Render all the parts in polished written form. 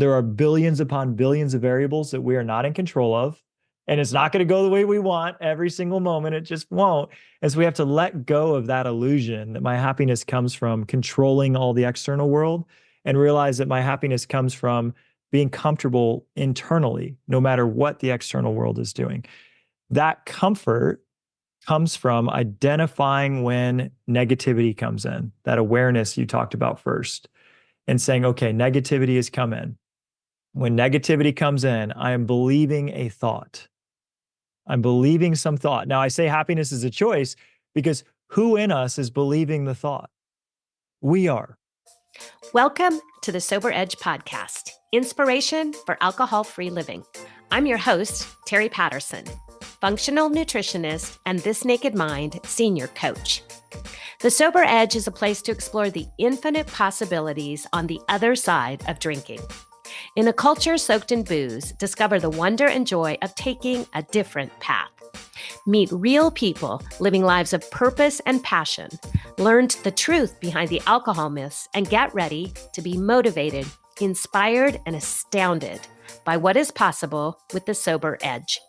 There are billions upon billions of variables that we are not in control of. And it's not going to go the way we want every single moment. It just won't. And so we have to let go of that illusion that my happiness comes from controlling all the external world and realize that my happiness comes from being comfortable internally, no matter what the external world is doing. That comfort comes from identifying when negativity comes in, that awareness you talked about first, and saying, okay, negativity has come in. When negativity comes in, I am believing a thought. I'm believing some thought. Now, I say happiness is a choice because who in us is believing the thought? We are. Welcome to the Sober Edge podcast, inspiration for alcohol-free living. I'm your host, Terry Patterson, functional nutritionist and This Naked Mind senior coach. The Sober Edge is a place to explore the infinite possibilities on the other side of drinking. In a culture soaked in booze, discover the wonder and joy of taking a different path. Meet real people living lives of purpose and passion. Learn the truth behind the alcohol myths and get ready to be motivated, inspired, and astounded by what is possible with the Sober Edge.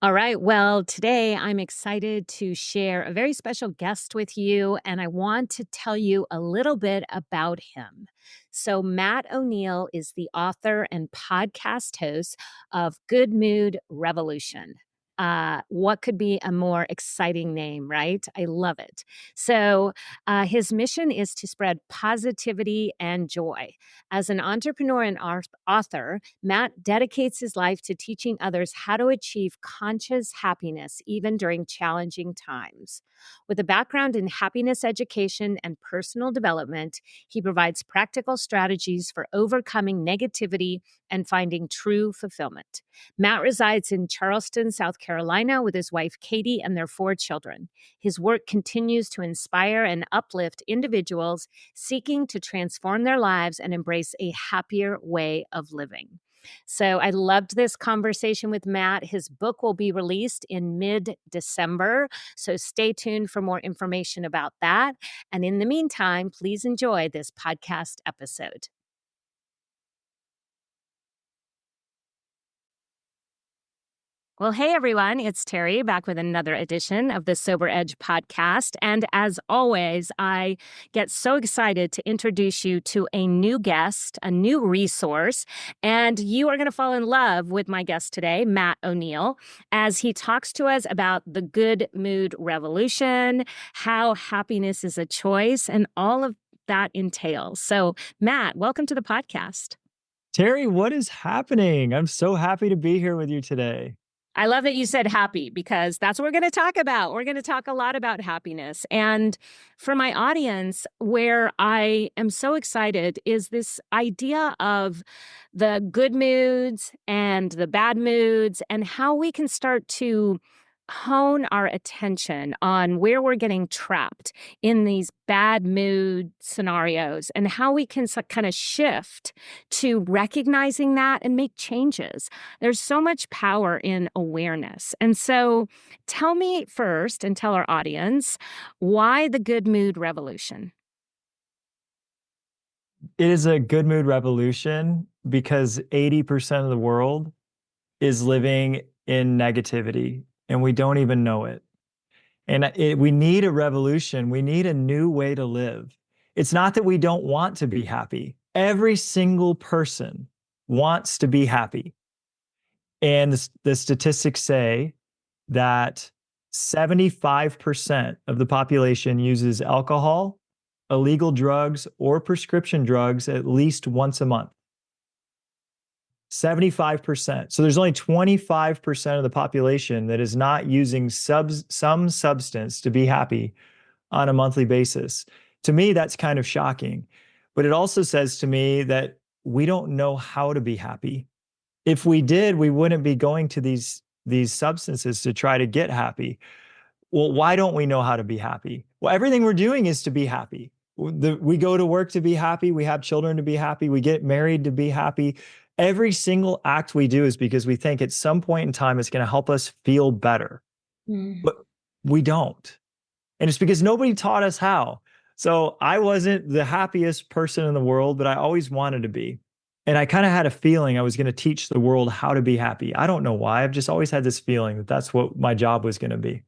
All right. Well, today I'm excited to share a very special guest with you, and I want to tell you a little bit about him. So, Matt O'Neill is the author and podcast host of Good Mood Revolution. What could be a more exciting name, right? I love it. So his mission is to spread positivity and joy. As an entrepreneur and author, Matt dedicates his life to teaching others how to achieve conscious happiness, even during challenging times. With a background in happiness education and personal development, he provides practical strategies for overcoming negativity and finding true fulfillment. Matt resides in Charleston, South Carolina, with his wife, Katie, and their 4 children. His work continues to inspire and uplift individuals seeking to transform their lives and embrace a happier way of living. So I loved this conversation with Matt. His book will be released in mid-December, so stay tuned for more information about that. And in the meantime, please enjoy this podcast episode. Well, hey, everyone, it's Terry back with another edition of the Sober Edge podcast. And as always, I get so excited to introduce you to a new guest, a new resource, and you are going to fall in love with my guest today, Matt O'Neill, as he talks to us about the Good Mood Revolution, how happiness is a choice, and all of that entails. So, Matt, welcome to the podcast. Terry, what is happening? I'm so happy to be here with you today. I love that you said happy because that's what we're going to talk about. We're going to talk a lot about happiness. And for my audience, where I am so excited is this idea of the good moods and the bad moods and how we can start to hone our attention on where we're getting trapped in these bad mood scenarios and how we can kind of shift to recognizing that and make changes. There's so much power in awareness. And so tell me first and tell our audience, why the Good Mood Revolution? It is a good mood revolution because 80% of the world is living in negativity. And we don't even know it. And we need a revolution. We need a new way to live. It's not that we don't want to be happy. Every single person wants to be happy. And the statistics say that 75% of the population uses alcohol, illegal drugs, or prescription drugs at least once a month. 75%. So there's only 25% of the population that is not using some substance to be happy on a monthly basis. To me, that's kind of shocking. But it also says to me that we don't know how to be happy. If we did, we wouldn't be going to these substances to try to get happy. Well, why don't we know how to be happy? Well, everything we're doing is to be happy. We go to work to be happy. We have children to be happy. We get married to be happy. Every single act we do is because we think at some point in time it's going to help us feel better. But we don't. And it's because nobody taught us how. So I wasn't the happiest person in the world, but I always wanted to be. And I kind of had a feeling I was going to teach the world how to be happy. I don't know why. I've just always had this feeling that that's what my job was going to be.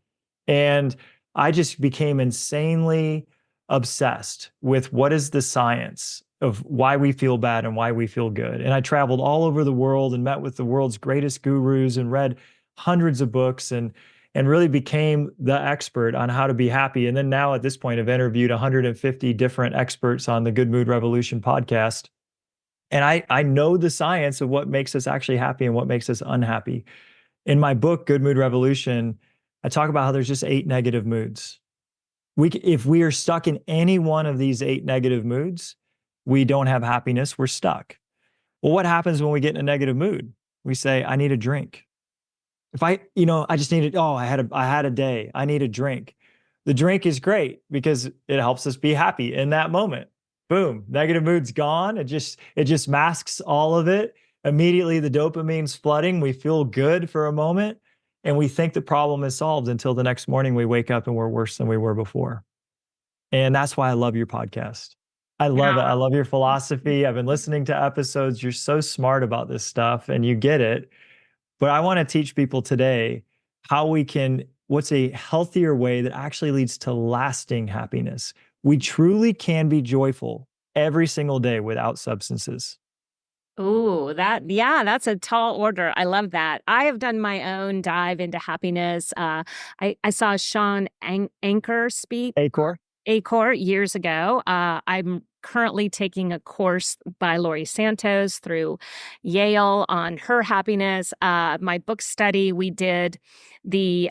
And I just became insanely obsessed with what is the science of why we feel bad and why we feel good. And I traveled all over the world and met with the world's greatest gurus and read hundreds of books and really became the expert on how to be happy. And then now at this point, I've interviewed 150 different experts on the Good Mood Revolution podcast. And I know the science of what makes us actually happy and what makes us unhappy. In my book, Good Mood Revolution, I talk about how there's just 8 negative moods. If we are stuck in any one of these 8 negative moods, we don't have happiness, we're stuck. Well, what happens when we get in a negative mood? We say, I need a drink. If I just needed, I had a day, I need a drink. The drink is great because it helps us be happy in that moment. Boom, negative mood's gone. It just masks all of it. Immediately the dopamine's flooding. We feel good for a moment and we think the problem is solved until the next morning we wake up and we're worse than we were before. And that's why I love your podcast. I love it. I love your philosophy. I've been listening to episodes. You're so smart about this stuff and you get it. But I want to teach people today what's a healthier way that actually leads to lasting happiness. We truly can be joyful every single day without substances. Ooh, that's a tall order. I love that. I have done my own dive into happiness. I saw Sean Anker speak. Acor? Acor years ago. I'm currently taking a course by Laurie Santos through Yale on her happiness. My book study, we did the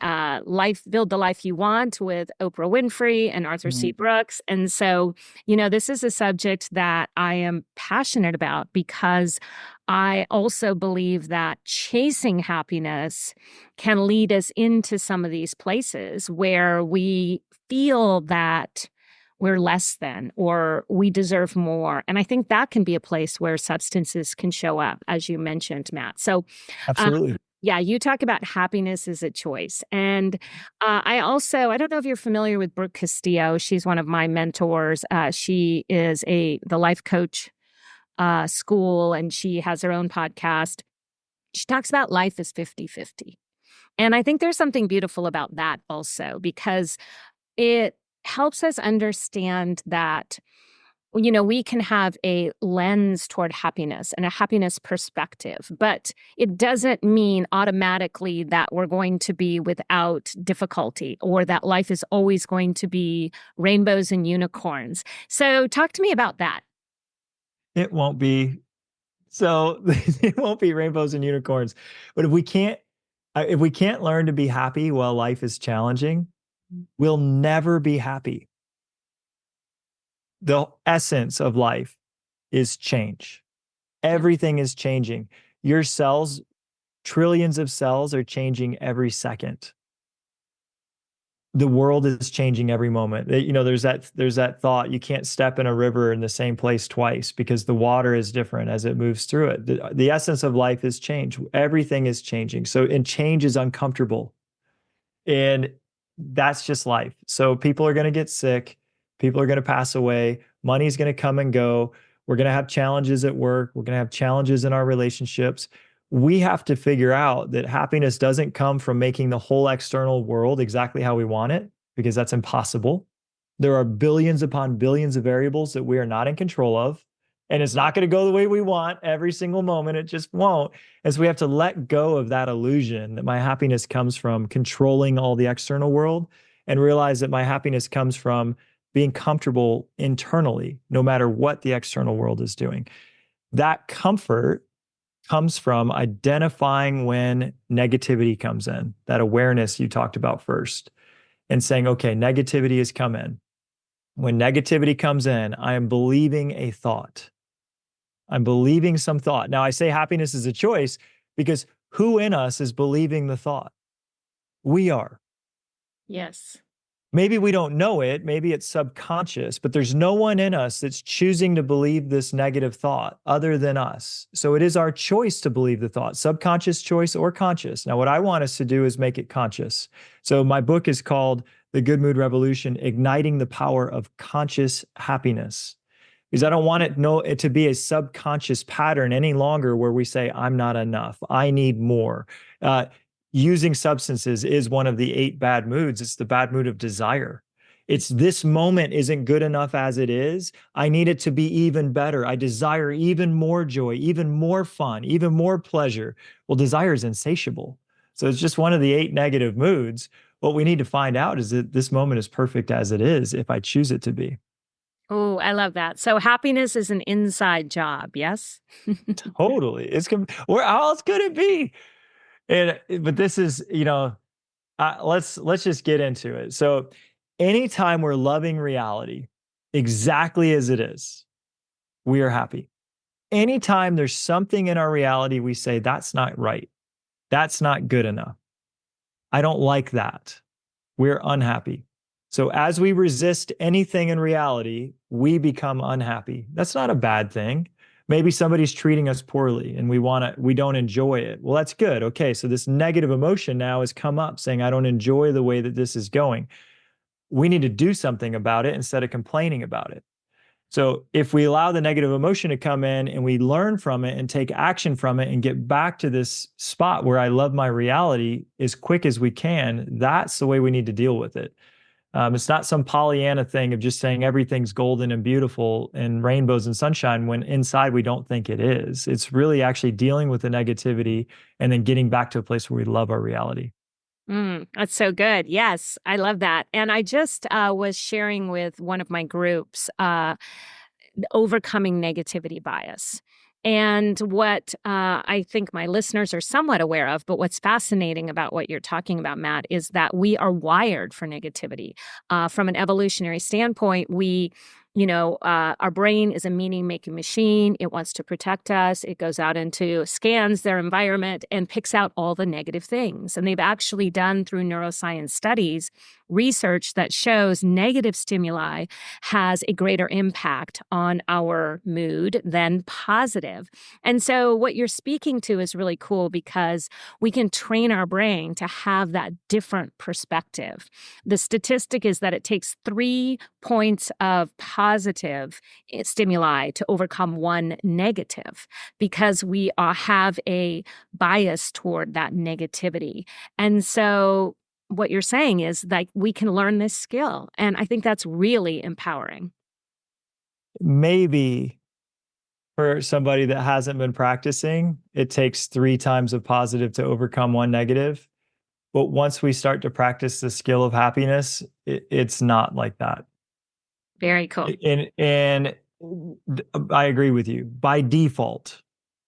Build the Life You Want with Oprah Winfrey and Arthur C. Brooks. And so, this is a subject that I am passionate about because I also believe that chasing happiness can lead us into some of these places where we feel that we're less than or we deserve more. And I think that can be a place where substances can show up, as you mentioned, Matt. So, Absolutely. yeah, you talk about happiness as a choice. And I don't know if you're familiar with Brooke Castillo. She's one of my mentors. She is the life coach school, and she has her own podcast. She talks about life as 50-50. And I think there's something beautiful about that also, because it helps us understand that, we can have a lens toward happiness and a happiness perspective, but it doesn't mean automatically that we're going to be without difficulty or that life is always going to be rainbows and unicorns. So talk to me about that. It won't be. So it won't be rainbows and unicorns. But if we can't learn to be happy while life is challenging, we'll never be happy. The essence of life is change. Everything is changing. Your cells, trillions of cells are changing every second. The world is changing every moment. There's that thought, you can't step in a river in the same place twice because the water is different as it moves through it. The essence of life is change. Everything is changing. And change is uncomfortable. And that's just life. So people are going to get sick. People are going to pass away. Money's going to come and go. We're going to have challenges at work. We're going to have challenges in our relationships. We have to figure out that happiness doesn't come from making the whole external world exactly how we want it, because that's impossible. There are billions upon billions of variables that we are not in control of. And it's not going to go the way we want every single moment. It just won't. And so we have to let go of that illusion that my happiness comes from controlling all the external world and realize that my happiness comes from being comfortable internally, no matter what the external world is doing. That comfort comes from identifying when negativity comes in, that awareness you talked about first, and saying, okay, negativity has come in. When negativity comes in, I am believing a thought. I'm believing some thought. Now, I say happiness is a choice because who in us is believing the thought? We are. Yes. Maybe we don't know it, maybe it's subconscious, but there's no one in us that's choosing to believe this negative thought other than us. So it is our choice to believe the thought, subconscious choice or conscious. Now, what I want us to do is make it conscious. So my book is called The Good Mood Revolution: Igniting the Power of Conscious Happiness. Because I don't want it to be a subconscious pattern any longer where we say, I'm not enough, I need more. Using substances is one of the 8 bad moods. It's the bad mood of desire. It's this moment isn't good enough as it is. I need it to be even better. I desire even more joy, even more fun, even more pleasure. Well, desire is insatiable. So it's just one of the 8 negative moods. What we need to find out is that this moment is perfect as it is if I choose it to be. Oh, I love that. So happiness is an inside job, yes? Totally. Where else could it be? But this is, let's just get into it. So, anytime we're loving reality exactly as it is, we are happy. Anytime there's something in our reality we say that's not right, that's not good enough, I don't like that, we're unhappy. So as we resist anything in reality, we become unhappy. That's not a bad thing. Maybe somebody's treating us poorly and we don't enjoy it. Well, that's good. Okay, so this negative emotion now has come up saying, I don't enjoy the way that this is going. We need to do something about it instead of complaining about it. So if we allow the negative emotion to come in and we learn from it and take action from it and get back to this spot where I love my reality as quick as we can, that's the way we need to deal with it. It's not some Pollyanna thing of just saying everything's golden and beautiful and rainbows and sunshine when inside we don't think it is. It's really actually dealing with the negativity and then getting back to a place where we love our reality. That's so good. Yes, I love that. And I just was sharing with one of my groups overcoming negativity bias. And what I think my listeners are somewhat aware of, but what's fascinating about what you're talking about, Matt, is that we are wired for negativity. From an evolutionary standpoint, our brain is a meaning-making machine. It wants to protect us. It goes out into scans their environment and picks out all the negative things. And they've actually done, through neuroscience studies, research that shows negative stimuli has a greater impact on our mood than positive. And so what you're speaking to is really cool because we can train our brain to have that different perspective. The statistic is that it takes 3 points of positive stimuli to overcome 1 negative because we have a bias toward that negativity. And so what you're saying is like we can learn this skill. And I think that's really empowering. Maybe for somebody that hasn't been practicing, it takes 3 times of positive to overcome 1 negative. But once we start to practice the skill of happiness, it's not like that. Very cool. And I agree with you. By default,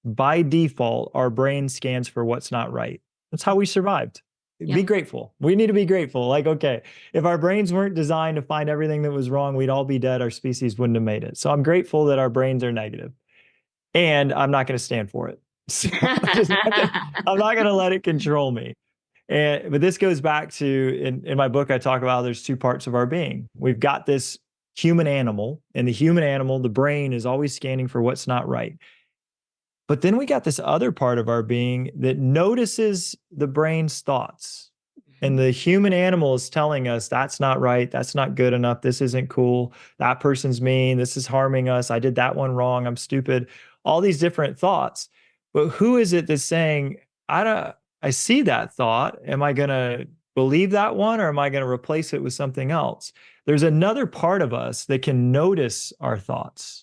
our brain scans for what's not right. That's how we survived. Yep. Be grateful. We need to be grateful. Like, okay, if our brains weren't designed to find everything that was wrong, we'd all be dead. Our species wouldn't have made it. So I'm grateful that our brains are negative, and I'm not going to stand for it. So I'm not going to let it control me. But this goes back to in my book, I talk about how there's 2 parts of our being. We've got this human animal, and the human animal, the brain, is always scanning for what's not right. But then we got this other part of our being that notices the brain's thoughts. And the human animal is telling us that's not right, that's not good enough, this isn't cool, that person's mean, this is harming us, I did that one wrong, I'm stupid, all these different thoughts. But who is it that's saying, I see that thought, am I going to believe that one or am I going to replace it with something else? There's another part of us that can notice our thoughts.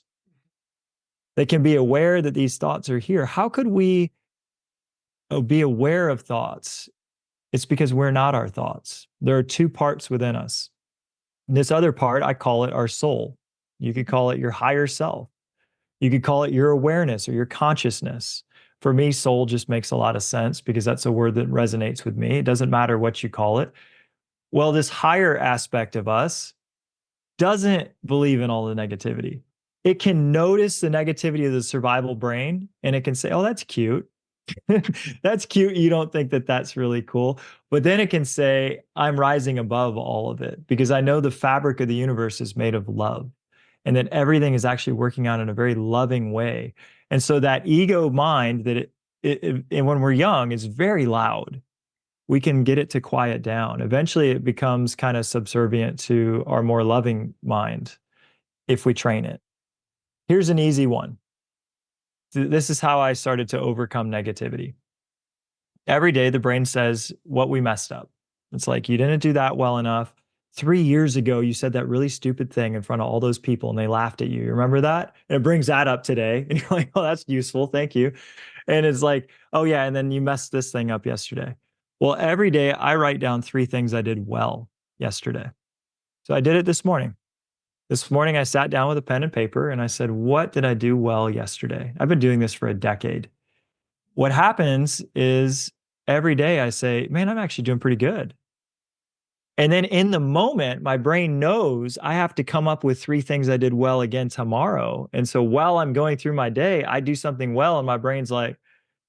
They can be aware that these thoughts are here. How could we be aware of thoughts? It's because we're not our thoughts. There are 2 parts within us. This other part, I call it our soul. You could call it your higher self. You could call it your awareness or your consciousness. For me, soul just makes a lot of sense because that's a word that resonates with me. It doesn't matter what you call it. Well, this higher aspect of us doesn't believe in all the negativity. It can notice the negativity of the survival brain and it can say, oh, that's cute. That's cute. You don't think that that's really cool. But then it can say, I'm rising above all of it because I know the fabric of the universe is made of love and that everything is actually working out in a very loving way. And so that ego mind that and when we're young is very loud, we can get it to quiet down. Eventually, it becomes kind of subservient to our more loving mind if we train it. Here's an easy one. This is how I started to overcome negativity. Every day, the brain says what we messed up. It's like, you didn't do that well enough. 3 years ago, you said that really stupid thing in front of all those people and they laughed at you. You remember that? And it brings that up today. And you're like, oh, that's useful. Thank you. And it's like, oh, yeah. And then you messed this thing up yesterday. Well, every day I write down 3 things I did well yesterday. So I did it this morning. This morning, I sat down with a pen and paper and I said, what did I do well yesterday? I've been doing this for a decade. What happens is every day I say, man, I'm actually doing pretty good. And then in the moment, my brain knows I have to come up with 3 things I did well again tomorrow. And so while I'm going through my day, I do something well, and my brain's like,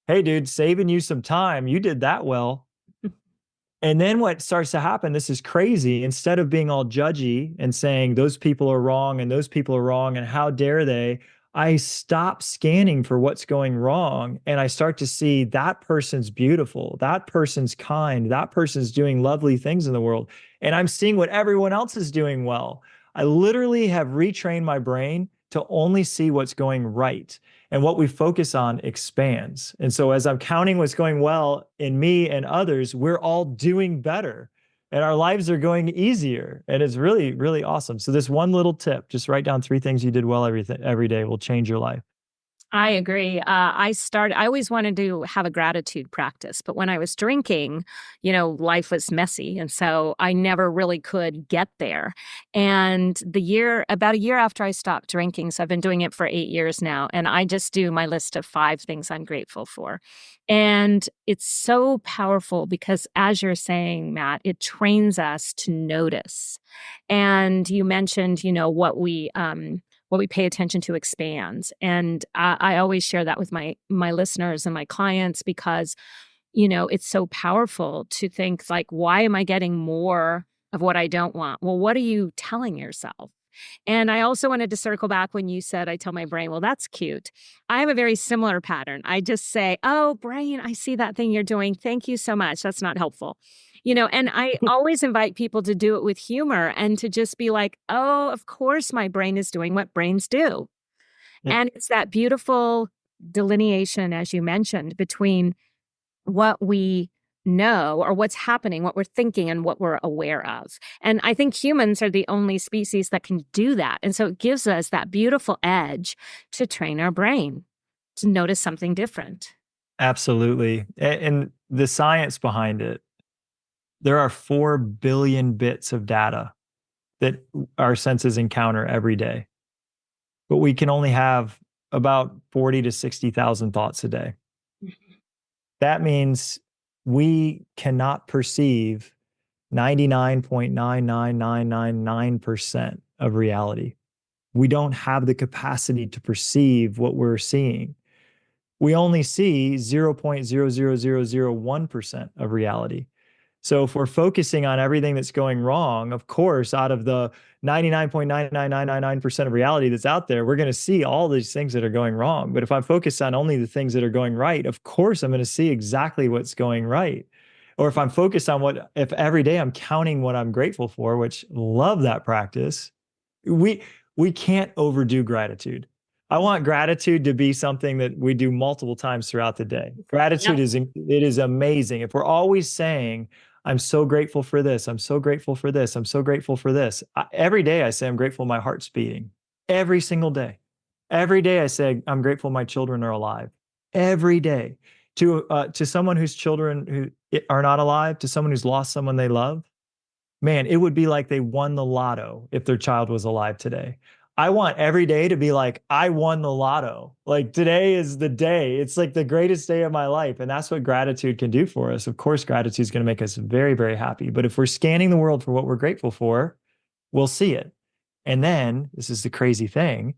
hey, dude, saving you some time. You did that well. And then what starts to happen, this is crazy. Instead of being all judgy and saying those people are wrong and those people are wrong and how dare they, I stop scanning for what's going wrong and I start to see that person's beautiful, that person's kind, that person's doing lovely things in the world. And I'm seeing what everyone else is doing well. I literally have retrained my brain to only see what's going right. And what we focus on expands. And so as I'm counting what's going well in me and others, we're all doing better and our lives are going easier. And it's really, really awesome. So this one little tip, just write down 3 things you did well every day will change your life. I agree. I always wanted to have a gratitude practice, but when I was drinking, life was messy. And so I never really could get there. And about a year after I stopped drinking, so I've been doing it for 8 years now, and I just do my list of 5 things I'm grateful for. And it's so powerful because, as you're saying, Matt, it trains us to notice. And you mentioned, what we pay attention to expands. And I always share that with my listeners and my clients because, it's so powerful to think like, why am I getting more of what I don't want? Well, what are you telling yourself? And I also wanted to circle back when you said, I tell my brain, well, that's cute. I have a very similar pattern. I just say, oh, brain, I see that thing you're doing. Thank you so much. That's not helpful. And I always invite people to do it with humor and to just be like, oh, of course my brain is doing what brains do. Yeah, And it's that beautiful delineation, as you mentioned, between what we know or what's happening, what we're thinking, and what we're aware of. And I think humans are the only species that can do that. And so it gives us that beautiful edge to train our brain to notice something different. absolutely. And the science behind it, there are 4 billion bits of data that our senses encounter every day, but we can only have about 40 to 60,000 thoughts a day. That means we cannot perceive 99.99999% of reality. We don't have the capacity to perceive what we're seeing. We only see 0.00001% of reality. So if we're focusing on everything that's going wrong, of course, out of the 99.99999% of reality that's out there, we're going to see all these things that are going wrong. But if I'm focused on only the things that are going right, of course, I'm going to see exactly what's going right. Or if I'm focused on if every day I'm counting what I'm grateful for, which love that practice, we can't overdo gratitude. I want gratitude to be something that we do multiple times throughout the day. Yep. Gratitude is amazing. If we're always saying, I'm so grateful for this, I'm so grateful for this, I'm so grateful for this. Every day I say I'm grateful my heart's beating. Every single day. Every day I say I'm grateful my children are alive. Every day. To someone whose children who are not alive, to someone who's lost someone they love, man, it would be like they won the lotto if their child was alive today. I want every day to be like, I won the lotto. Like today is the day. It's like the greatest day of my life. And that's what gratitude can do for us. Of course, gratitude is going to make us very, very happy. But if we're scanning the world for what we're grateful for, we'll see it. And then this is the crazy thing.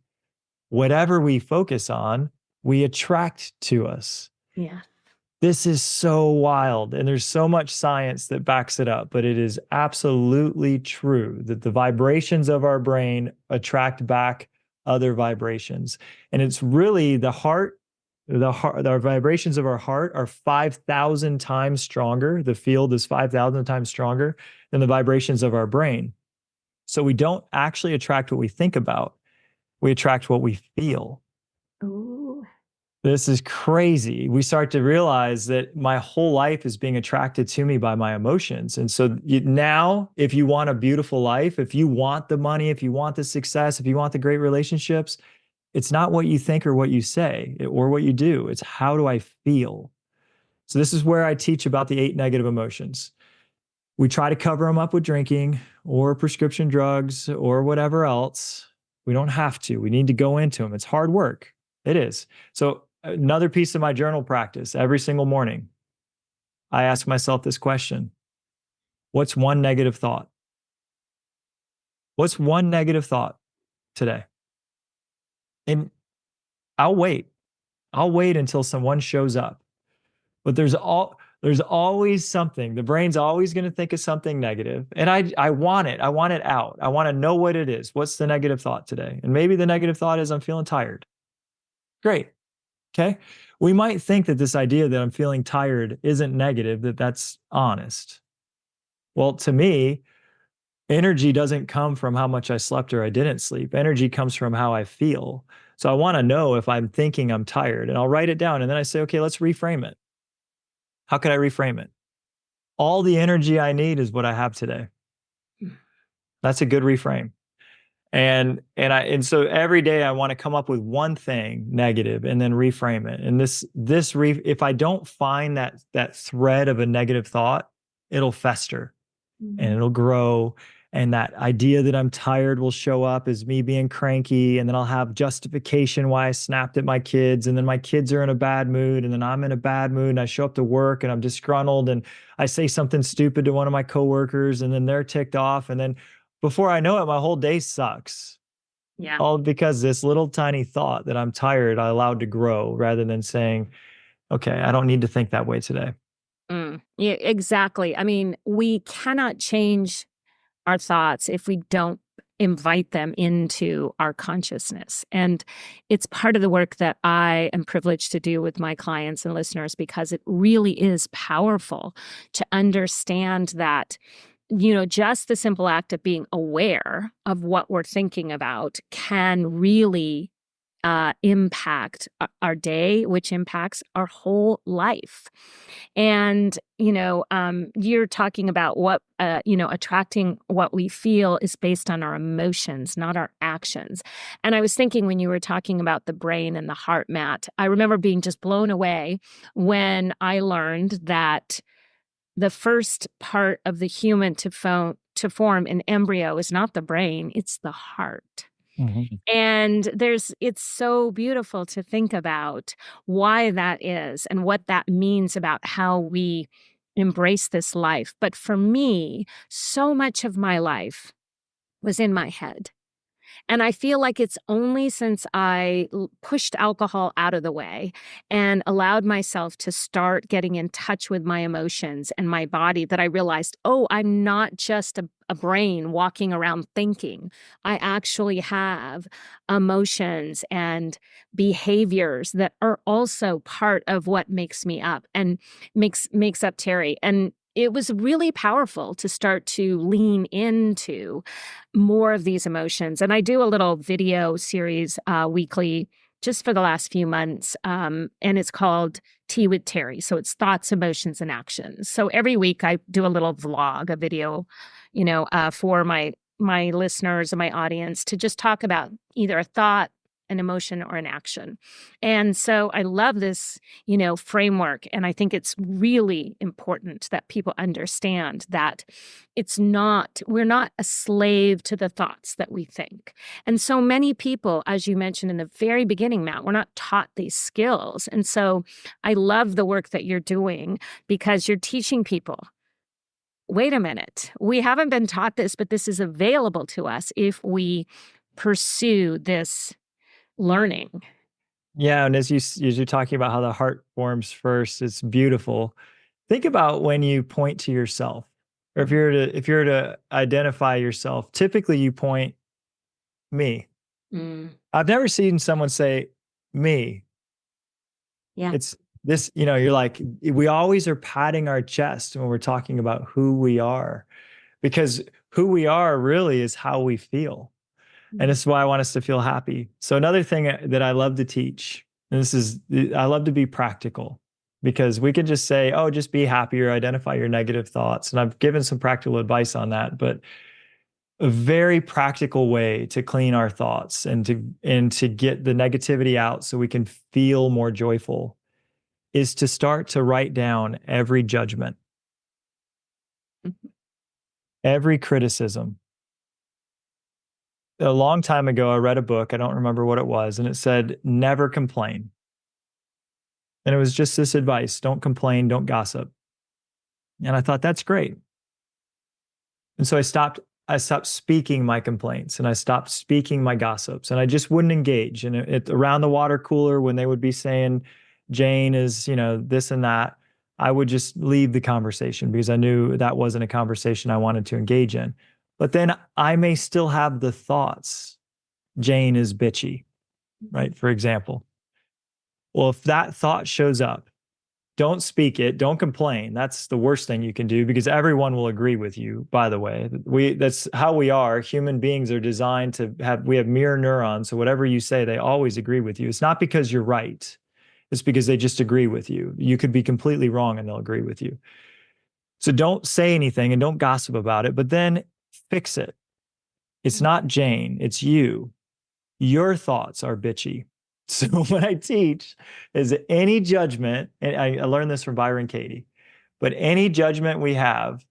Whatever we focus on, we attract to us. Yeah. This is so wild, and there's so much science that backs it up, but it is absolutely true that the vibrations of our brain attract back other vibrations. And it's really our vibrations of our heart are 5,000 times stronger. The field is 5,000 times stronger than the vibrations of our brain. So we don't actually attract what we think about, we attract what we feel. Ooh. This is crazy. We start to realize that my whole life is being attracted to me by my emotions. And so now, if you want a beautiful life, if you want the money, if you want the success, if you want the great relationships, it's not what you think or what you say or what you do. It's how do I feel? So this is where I teach about the 8 negative emotions. We try to cover them up with drinking or prescription drugs or whatever else. We don't have to. We need to go into them. It's hard work. It is. So another piece of my journal practice, every single morning, I ask myself this question: what's one negative thought? What's one negative thought today? And I'll wait. I'll wait until someone shows up. But there's always something. The brain's always going to think of something negative. And I want it. I want it out. I want to know what it is. What's the negative thought today? And maybe the negative thought is I'm feeling tired. Great. Okay. We might think that this idea that I'm feeling tired isn't negative, that that's honest. Well, to me, energy doesn't come from how much I slept or I didn't sleep. Energy comes from how I feel. So I want to know if I'm thinking I'm tired, and I'll write it down. And then I say, okay, let's reframe it. How can I reframe it? All the energy I need is what I have today. That's a good reframe. And so every day I want to come up with one thing negative and then reframe it. And if I don't find that thread of a negative thought, it'll fester and it'll grow. And that idea that I'm tired will show up as me being cranky. And then I'll have justification why I snapped at my kids. And then my kids are in a bad mood. And then I'm in a bad mood. And I show up to work and I'm disgruntled. And I say something stupid to one of my coworkers. And then they're ticked off. And then before I know it, my whole day sucks. Yeah. All because this little tiny thought that I'm tired, I allowed to grow rather than saying, okay, I don't need to think that way today. Yeah, exactly. I mean, we cannot change our thoughts if we don't invite them into our consciousness. And it's part of the work that I am privileged to do with my clients and listeners, because it really is powerful to understand that, just the simple act of being aware of what we're thinking about can really impact our day, which impacts our whole life. And, you're talking about what, attracting what we feel is based on our emotions, not our actions. And I was thinking when you were talking about the brain and the heart, Matt, I remember being just blown away when I learned that the first part of the human to form an embryo is not the brain, it's the heart. Mhm. And it's so beautiful to think about why that is and what that means about how we embrace this life. But for me, so much of my life was in my head. And I feel like it's only since I pushed alcohol out of the way and allowed myself to start getting in touch with my emotions and my body that I realized, oh, I'm not just a brain walking around thinking. I actually have emotions and behaviors that are also part of what makes me up and makes up Terry. And it was really powerful to start to lean into more of these emotions. And I do a little video series weekly just for the last few months. And it's called Tea with Terry. So it's thoughts, emotions, and actions. So every week I do a little vlog, a video, for my listeners and my audience to just talk about either a thought, an emotion, or an action. And so I love this, framework. And I think it's really important that people understand that we're not a slave to the thoughts that we think. And so many people, as you mentioned in the very beginning, Matt, we're not taught these skills. And so I love the work that you're doing because you're teaching people, wait a minute, we haven't been taught this, but this is available to us if we pursue this learning. Yeah, and as you're talking about how the heart forms first, it's beautiful. Think about when you point to yourself, or Mhm. if you're to identify yourself, typically you point me. Mm, I've never seen someone say me. yeah. It's this, you know, you're like, we always are patting our chest when we're talking about who we are, because who we are really is how we feel. And Mm, this is why I want us to feel happy. So another thing that I love to teach, and this is, I love to be practical, because we can just say, oh, just be happy or identify your negative thoughts. And I've given some practical advice on that, but a very practical way to clean our thoughts and to get the negativity out so we can feel more joyful is to start to write down every judgment, mhm. every criticism. A long time ago, I read a book, I don't remember what it was, and it said, never complain. And it was just this advice: don't complain, don't gossip. And I thought, that's great. And so I stopped speaking my complaints and I stopped speaking my gossips and I just wouldn't engage. And around the water cooler, when they would be saying Jane is, you know, this and that, I would just leave the conversation because I knew that wasn't a conversation I wanted to engage in. But then I may still have the thoughts, Jane is bitchy, right? For example. Well, if that thought shows up, don't speak it, don't complain. That's the worst thing you can do, because everyone will agree with you, by the way. That's how we are. Human beings are designed to have, we have mirror neurons, so whatever you say, they always agree with you. It's not because you're right. It's because they just agree with you. You could be completely wrong and they'll agree with you. So don't say anything and don't gossip about it, but then fix it. It's not Jane, it's you. Your thoughts are bitchy. So what I teach is that any judgment, and I learned this from Byron Katie, but any judgment we have,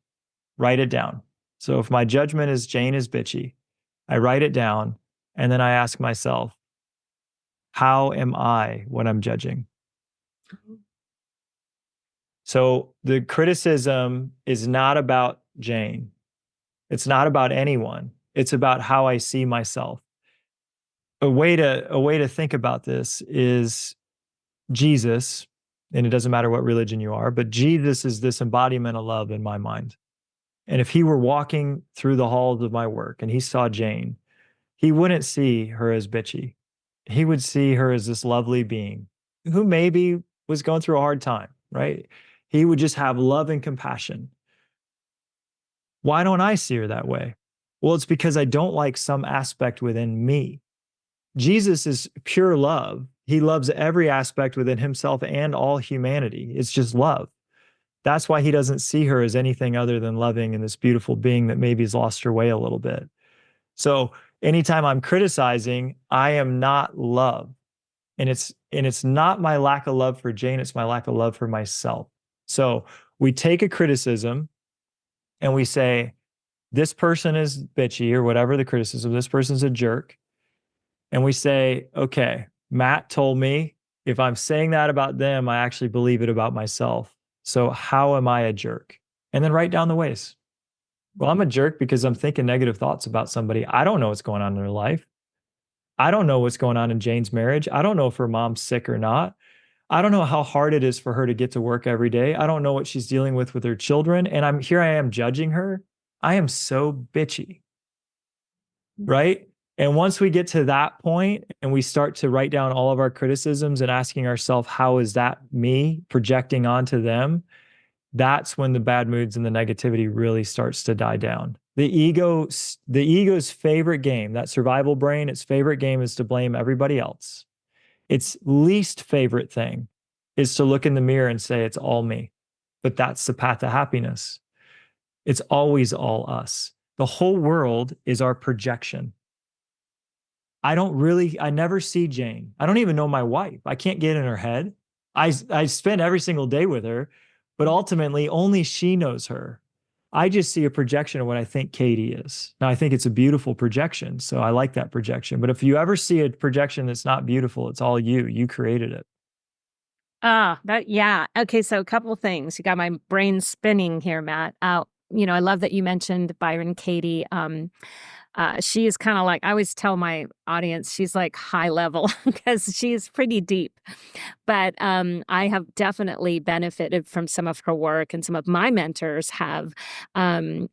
write it down. So if my judgment is Jane is bitchy, I write it down and then I ask myself, how am I when I'm judging? So the criticism is not about Jane. It's not about anyone. It's about how I see myself. A way to think about this is Jesus, and it doesn't matter what religion you are, but Jesus is this embodiment of love in my mind. And if he were walking through the halls of my work and he saw Jane, he wouldn't see her as bitchy. He would see her as this lovely being who maybe was going through a hard time, right? He would just have love and compassion. Why don't I see her that way? Well, it's because I don't like some aspect within me. Jesus is pure love. He loves every aspect within himself and all humanity. It's just love. That's why he doesn't see her as anything other than loving and this beautiful being that maybe has lost her way a little bit. So anytime I'm criticizing, I am not love. And it's not my lack of love for Jane, it's my lack of love for myself. So we take a criticism and we say, this person is bitchy or whatever the criticism, this person's a jerk. And we say, okay, Matt told me if I'm saying that about them, I actually believe it about myself. So how am I a jerk? And then write down the ways. Well, I'm a jerk because I'm thinking negative thoughts about somebody. I don't know what's going on in their life. I don't know what's going on in Jane's marriage. I don't know if her mom's sick or not. I don't know how hard it is for her to get to work every day. I don't know what she's dealing with her children. And I am judging her. I am so bitchy, right? And once we get to that point and we start to write down all of our criticisms and asking ourselves, how is that me projecting onto them? That's when the bad moods and the negativity really starts to die down. The ego's favorite game, that survival brain, its favorite game is to blame everybody else. Its least favorite thing is to look in the mirror and say, it's all me. But that's the path to happiness. It's always all us. The whole world is our projection. I never see Jane. I don't even know my wife. I can't get in her head. I spend every single day with her, but ultimately only she knows her. I just see a projection of what I think Katie is. Now I think it's a beautiful projection, so I like that projection. But if you ever see a projection that's not beautiful, it's all you. You created it. Ah, that yeah. Okay, so a couple things. You got my brain spinning here, Matt. I love that you mentioned Byron Katie. She is kind of like, I always tell my audience, she's like high level because she's pretty deep. But I have definitely benefited from some of her work, and some of my mentors have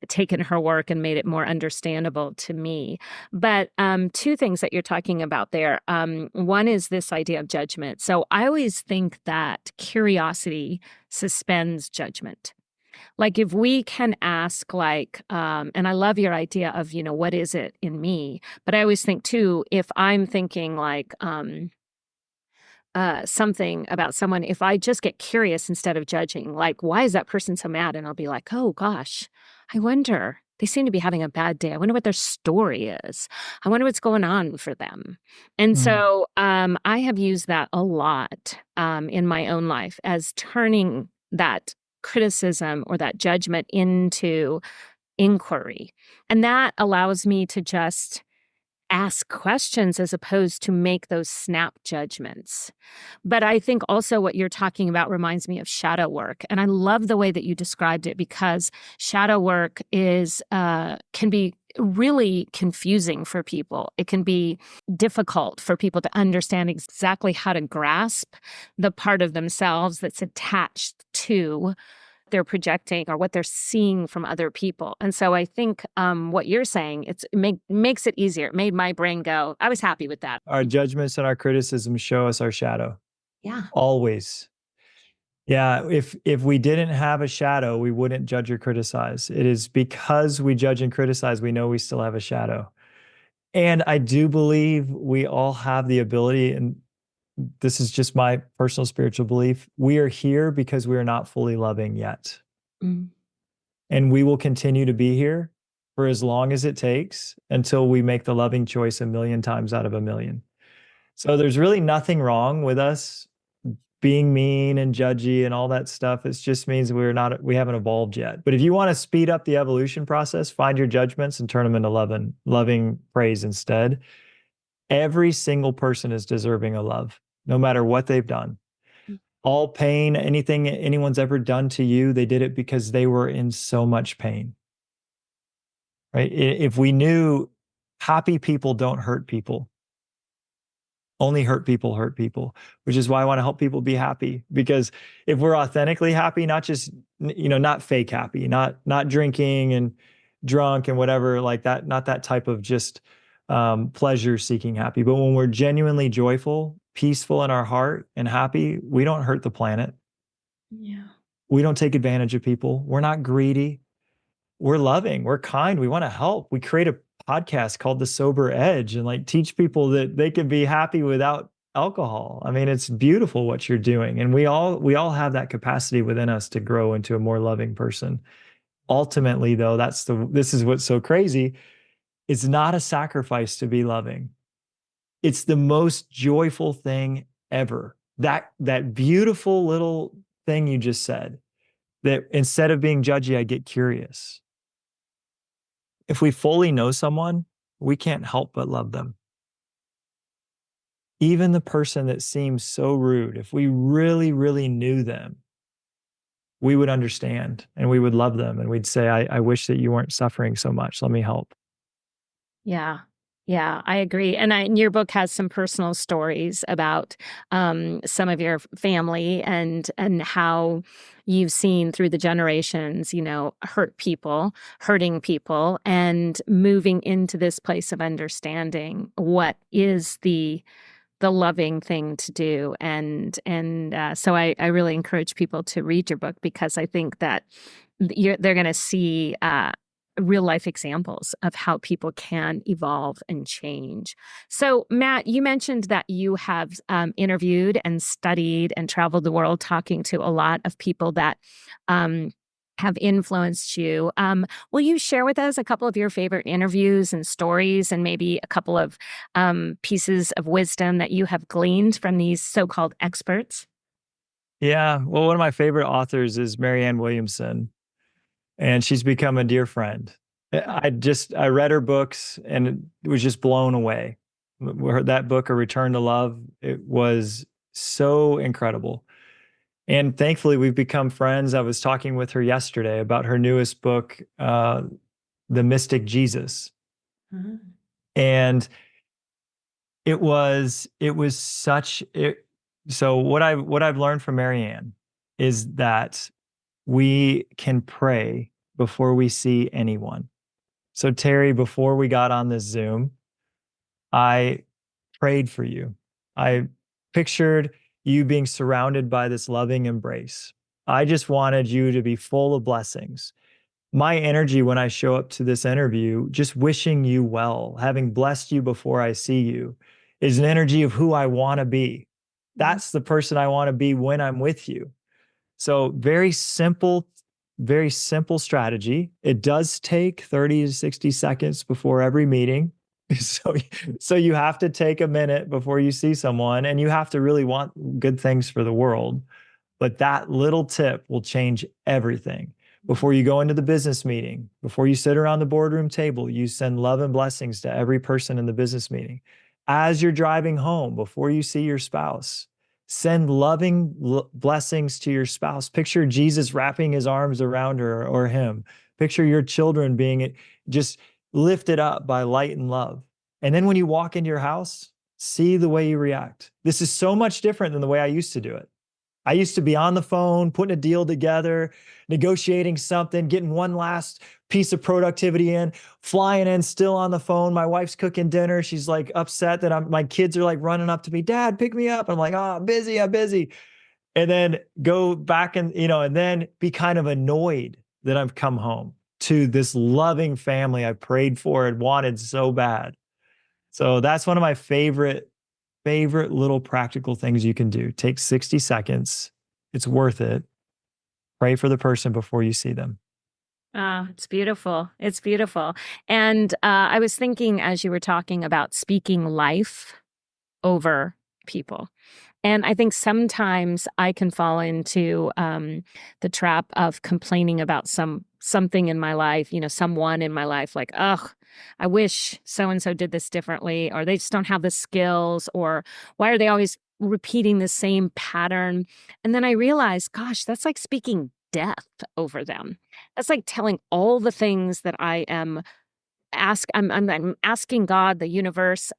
taken her work and made it more understandable to me. But two things that you're talking about there. One is this idea of judgment. So I always think that curiosity suspends judgment. Like if we can ask, like, and I love your idea of, what is it in me? But I always think too, if I'm thinking like, something about someone, if I just get curious instead of judging, like, why is that person so mad? And I'll be like, oh gosh, I wonder. They seem to be having a bad day. I wonder what their story is. I wonder what's going on for them. And Mm. so I have used that a lot in my own life as turning that criticism or that judgment into inquiry. And that allows me to just ask questions as opposed to make those snap judgments. But I think also what you're talking about reminds me of shadow work. And I love the way that you described it, because shadow work is can be really confusing for people. It can be difficult for people to understand exactly how to grasp the part of themselves that's attached to they're projecting or what they're seeing from other people. And so I think what you're saying, makes it easier. It made my brain go, I was happy with that. Our judgments and our criticisms show us our shadow. Yeah. Always. Yeah, if we didn't have a shadow, we wouldn't judge or criticize. It is because we judge and criticize, we know we still have a shadow. And I do believe we all have the ability, and this is just my personal spiritual belief. We are here because we are not fully loving yet. Mm. And we will continue to be here for as long as it takes until we make the loving choice a million times out of a million. So there's really nothing wrong with us being mean and judgy and all that stuff. It just means we haven't evolved yet. But if you want to speed up the evolution process, find your judgments and turn them into loving praise instead. Every single person is deserving of love, no matter what they've done. All pain, anything anyone's ever done to you, they did it because they were in so much pain. Right? If we knew happy people don't hurt people, only hurt people, which is why I want to help people be happy. Because if we're authentically happy, not just, not fake happy, not drinking and drunk and whatever like that, not that type of just pleasure seeking happy, but when we're genuinely joyful, peaceful in our heart and happy, we don't hurt the planet. Yeah. We don't take advantage of people. We're not greedy. We're loving. We're kind. We want to help. We create a podcast called The Sober Edge and like teach people that they can be happy without alcohol. I mean, it's beautiful what you're doing. And we all have that capacity within us to grow into a more loving person. Ultimately, though, this is what's so crazy. It's not a sacrifice to be loving. It's the most joyful thing ever. That beautiful little thing you just said, that instead of being judgy, I get curious. If we fully know someone, we can't help but love them. Even the person that seems so rude, if we really, really knew them, we would understand and we would love them and we'd say, I wish that you weren't suffering so much. Let me help. Yeah. Yeah, I agree. And your book has some personal stories about some of your family and how you've seen through the generations, hurting people, and moving into this place of understanding what is the loving thing to do. And so I really encourage people to read your book, because I think that they're going to see real life examples of how people can evolve and change. So, Matt, you mentioned that you have interviewed and studied and traveled the world talking to a lot of people that have influenced you. Will you share with us a couple of your favorite interviews and stories, and maybe a couple of pieces of wisdom that you have gleaned from these so-called experts? Yeah. Well, one of my favorite authors is Marianne Williamson, and she's become a dear friend. I read her books and was just blown away. That book, A Return to Love, it was so incredible. And thankfully, we've become friends. I was talking with her yesterday about her newest book, The Mystic Jesus. Mhm. And it was such it so what I've learned from Marianne is that we can pray before we see anyone. So Terry, before we got on this Zoom, I prayed for you. I pictured you being surrounded by this loving embrace. I just wanted you to be full of blessings. My energy when I show up to this interview, just wishing you well, having blessed you before I see you, is an energy of who I want to be. Mhm. That's the person I want to be when I'm with you. So very simple strategy. It does take 30 to 60 seconds before every meeting. So, so you have to take a minute before you see someone and you have to really want good things for the world. But that little tip will change everything. Before you go into the business meeting, before you sit around the boardroom table, you send love and blessings to every person in the business meeting. As you're driving home, before you see your spouse, send loving blessings to your spouse. Picture Jesus wrapping his arms around her or him. Picture your children being just lifted up by light and love. And then when you walk into your house, see the way you react. This is so much different than the way I used to do it. I used to be on the phone, putting a deal together, negotiating something, getting one last piece of productivity in, flying in, still on the phone. My wife's cooking dinner. She's like upset that my kids are like running up to me, Dad, pick me up. I'm like, oh, I'm busy. I'm busy. And then go back and, and then be kind of annoyed that I've come home to this loving family I prayed for and wanted so bad. So that's one of my favorite little practical things you can do. Take 60 seconds. It's worth it. Pray for the person before you see them. Ah, it's beautiful. It's beautiful. And I was thinking as you were talking about speaking life over people. And I think sometimes I can fall into the trap of complaining about something in my life, someone in my life, like, oh, I wish so and so did this differently, or they just don't have the skills, or why are they always repeating the same pattern? And then I realized, gosh, that's like speaking death over them. That's like telling all the things that I am I'm asking God, the universe,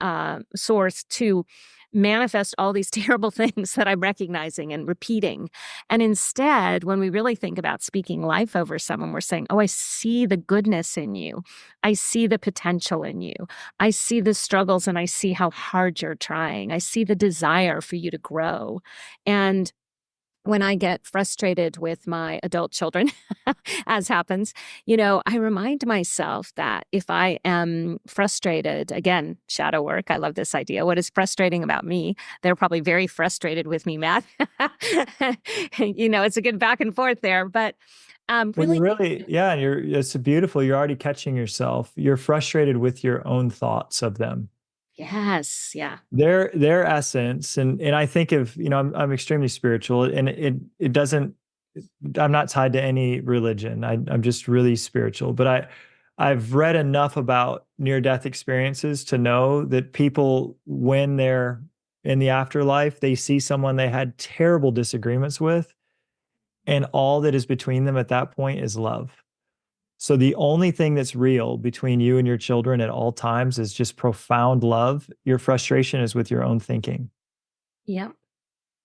source, to manifest all these terrible things that I'm recognizing and repeating. And instead, when we really think about speaking life over someone, we're saying, oh, I see the goodness in you. I see the potential in you. I see the struggles and I see how hard you're trying. I see the desire for you to grow. And when I get frustrated with my adult children, as happens, I remind myself that if I am frustrated, again, shadow work, I love this idea. What is frustrating about me? They're probably very frustrated with me, Matt. It's a good back and forth there, but Well, really, yeah, it's beautiful. You're already catching yourself. You're frustrated with your own thoughts of them. yes, yeah. Their essence, and I think of, I'm extremely spiritual, and it doesn't, I'm not tied to any religion. I'm just really spiritual, but I've read enough about near-death experiences to know that people, when they're in the afterlife, they see someone they had terrible disagreements with, and all that is between them at that point is love. So the only thing that's real between you and your children at all times is just profound love. Your frustration is with your own thinking. Yep.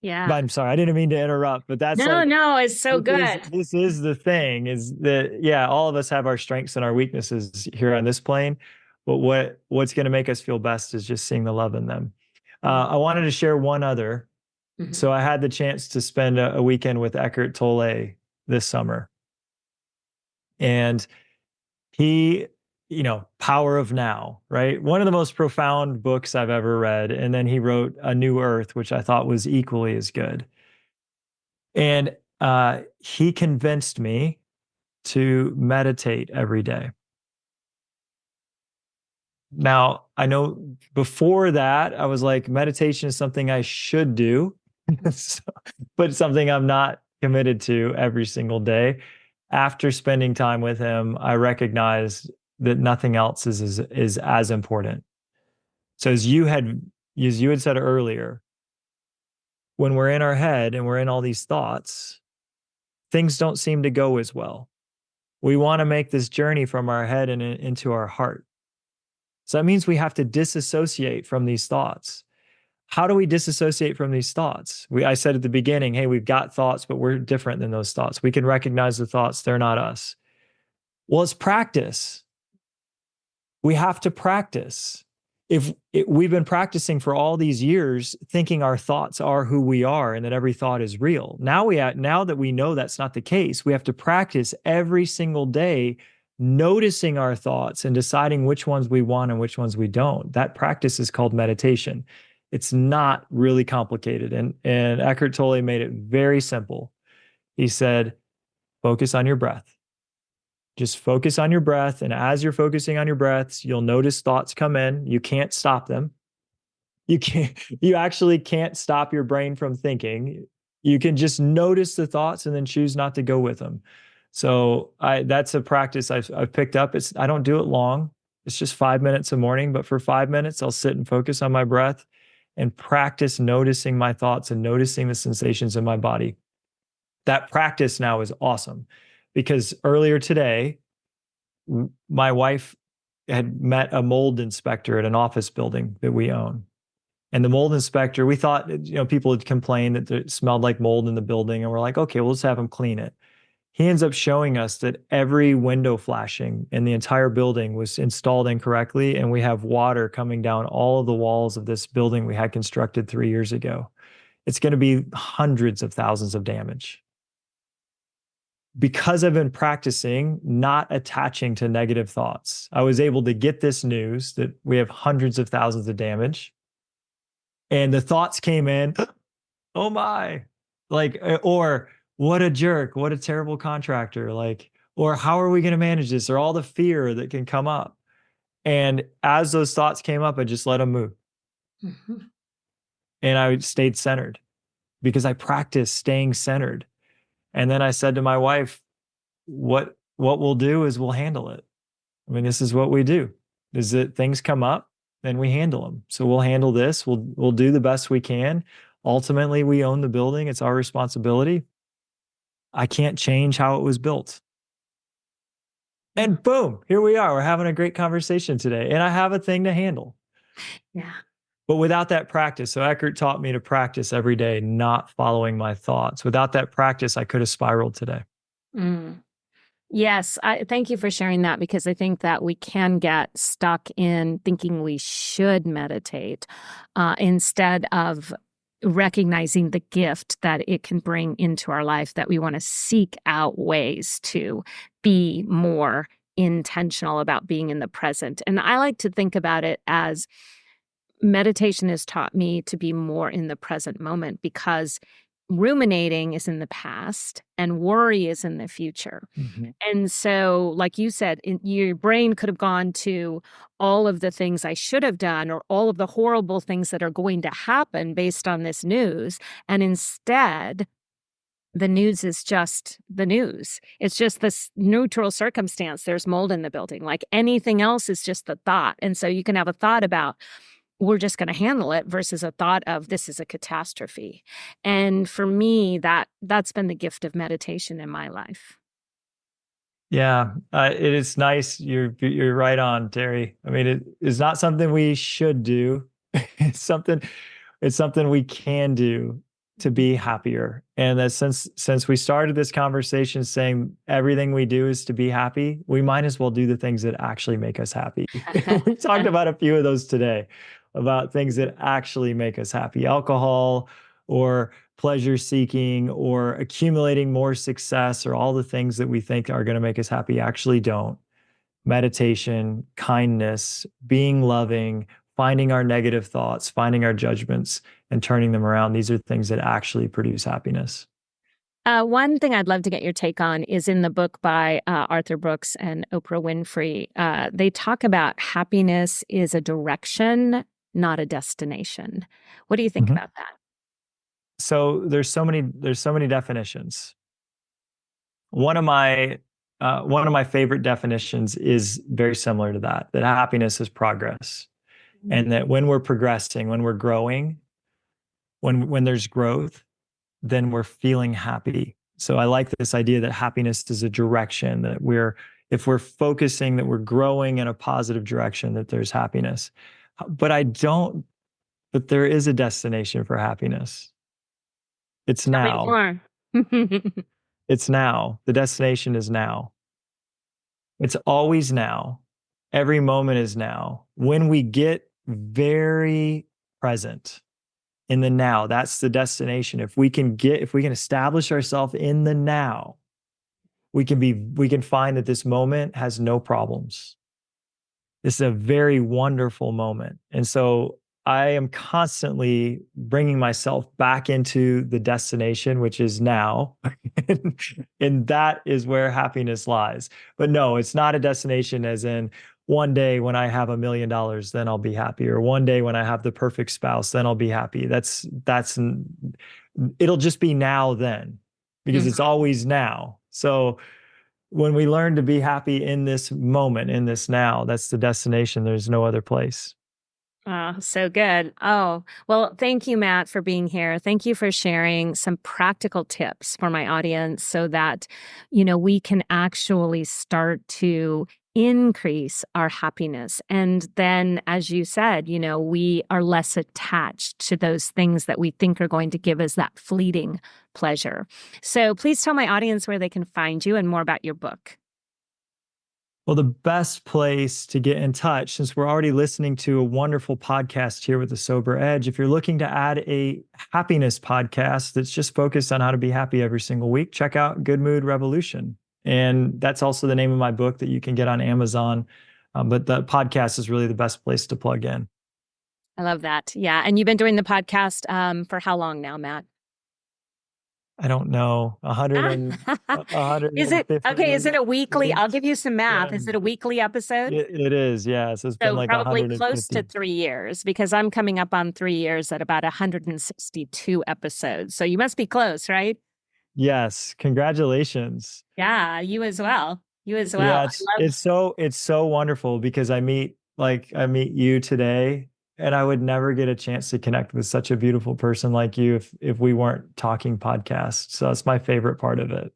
Yeah. But I'm sorry, I didn't mean to interrupt, but that's No, like, no, it's so good. this is the thing, is that, yeah, all of us have our strengths and our weaknesses here on this plane, but what's going to make us feel best is just seeing the love in them. I wanted to share one other. Mhm. So I had the chance to spend a weekend with Eckhart Tolle this summer, and he, Power of Now, right? One of the most profound books I've ever read. And then he wrote A New Earth, which I thought was equally as good. And he convinced me to meditate every day. Now, I know before that, I was like, meditation is something I should do, so, but something I'm not committed to every single day. After spending time with him, I recognized that nothing else is as important. So as you had said earlier, when we're in our head and we're in all these thoughts, things don't seem to go as well. We want to make this journey from our head and into our heart. So that means we have to disassociate from these thoughts. How do we disassociate from these thoughts? I said at the beginning, hey, we've got thoughts, but we're different than those thoughts. We can recognize the thoughts, they're not us. Well, it's practice. We have to practice. We've been practicing for all these years, thinking our thoughts are who we are and that every thought is real. Now that we know that's not the case, we have to practice every single day, noticing our thoughts and deciding which ones we want and which ones we don't. That practice is called meditation. It's not really complicated. And Eckhart Tolle made it very simple. He said, focus on your breath. Just focus on your breath. And as you're focusing on your breaths, you'll notice thoughts come in. You can't stop them. You actually can't stop your brain from thinking. You can just notice the thoughts and then choose not to go with them. So that's a practice I've picked up. I don't do it long. It's just 5 minutes a morning, but for 5 minutes, I'll sit and focus on my breath and practice noticing my thoughts and noticing the sensations in my body. That practice now is awesome because earlier today, my wife had met a mold inspector at an office building that we own. And the mold inspector, we thought, people had complained that it smelled like mold in the building. And we're like, okay, we'll just have him clean it. He ends up showing us that every window flashing in the entire building was installed incorrectly. And we have water coming down all of the walls of this building we had constructed 3 years ago. It's going to be hundreds of thousands of damage. Because I've been practicing not attaching to negative thoughts, I was able to get this news that we have hundreds of thousands of damage. And the thoughts came in, oh my, or what a jerk, what a terrible contractor, or how are we going to manage this, or all the fear that can come up. And as those thoughts came up, I just let them move. Mm-hmm. And I stayed centered because I practiced staying centered. And then I said to my wife, what we'll do is we'll handle it. I mean, this is what we do, is that things come up and we handle them. So we'll handle this. We'll do the best we can. Ultimately, we own the building. It's our responsibility. I can't change how it was built. And boom, here we are. We're having a great conversation today. And I have a thing to handle. Yeah. But without that practice, so Eckhart taught me to practice every day, not following my thoughts. Without that practice, I could have spiraled today. Mm. Yes, I thank you for sharing that because I think that we can get stuck in thinking we should meditate instead of recognizing the gift that it can bring into our life, that we want to seek out ways to be more intentional about being in the present. And I like to think about it as meditation has taught me to be more in the present moment because ruminating is in the past and worry is in the future. Mm-hmm. And so, like you said, your brain could have gone to all of the things I should have done or all of the horrible things that are going to happen based on this news. And instead, the news is just the news. It's just this neutral circumstance. There's mold in the building. Like anything else is just the thought. And so you can have a thought about, we're just going to handle it versus a thought of this is a catastrophe. And for me, that's been the gift of meditation in my life. Yeah, it is nice. You're right on, Terry. I mean, it is not something we should do. It's something we can do to be happier. And that since we started this conversation saying everything we do is to be happy, we might as well do the things that actually make us happy. We talked about a few of those today, about things that actually make us happy. Alcohol or pleasure seeking or accumulating more success or all the things that we think are going to make us happy actually don't. Meditation, kindness, being loving, finding our negative thoughts, finding our judgments and turning them around. These are things that actually produce happiness. One thing I'd love to get your take on is in the book by Arthur Brooks and Oprah Winfrey. They talk about happiness is a direction, not a destination. What do you think about that? So there's so many definitions. One of my favorite definitions is very similar to that happiness is progress. Mm-hmm. And that when we're progressing, when we're growing, when there's growth, then we're feeling happy. So I like this idea that happiness is a direction, that we're if we're focusing that we're growing in a positive direction, that there's happiness. But but there is a destination for happiness. It's Tell me now. more. It's now. The destination is now. It's always now. Every moment is now. When we get very present in the now, that's the destination. If we can establish ourselves in the now, we can find that this moment has no problems. This is a very wonderful moment. And so I am constantly bringing myself back into the destination, which is now. And that is where happiness lies. But no, it's not a destination as in one day when I have $1 million, then I'll be happy. Or one day when I have the perfect spouse, then I'll be happy. It'll just be now then, because it's always now. So when we learn to be happy in this moment, in this now, that's the destination. There's no other place. Oh, so good. Oh, well, thank you, Matt, for being here. Thank you for sharing some practical tips for my audience so that, we can actually start to increase our happiness. And then, as you said, we are less attached to those things that we think are going to give us that fleeting pleasure. So please tell my audience where they can find you and more about your book. Well, the best place to get in touch, since we're already listening to a wonderful podcast here with the Sober Edge, if you're looking to add a happiness podcast that's just focused on how to be happy every single week, check out Good Mood Revolution. And that's also the name of my book that you can get on Amazon. But the podcast is really the best place to plug in. I love that. Yeah. And you've been doing the podcast for how long now, Matt? I don't know, 100 Is it okay? Is it a weekly? I'll give you some math. Yeah. Is it a weekly episode? It is, yeah. So it's been like probably 150. close to 3 years, because I'm coming up on 3 years at about 162 episodes. So you must be close, right? Yes, congratulations. Yeah, you as well. You as well. Yeah, it's so wonderful because I meet you today, and I would never get a chance to connect with such a beautiful person like you if we weren't talking podcasts. So that's my favorite part of it.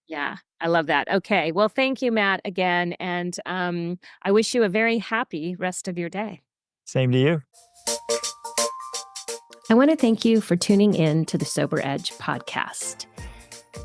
Yeah, I love that. Okay. Well, thank you, Matt, again. And I wish you a very happy rest of your day. Same to you. I want to thank you for tuning in to the Sober Edge podcast.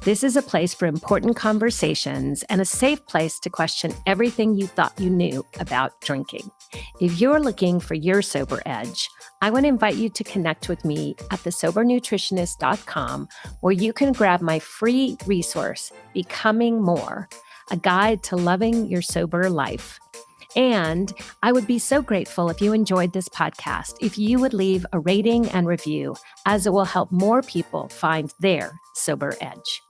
This is a place for important conversations and a safe place to question everything you thought you knew about drinking. If you're looking for your sober edge, I want to invite you to connect with me at thesobernutritionist.com, where you can grab my free resource, Becoming More, a guide to loving your sober life. And I would be so grateful if you enjoyed this podcast, if you would leave a rating and review, as it will help more people find their sober edge.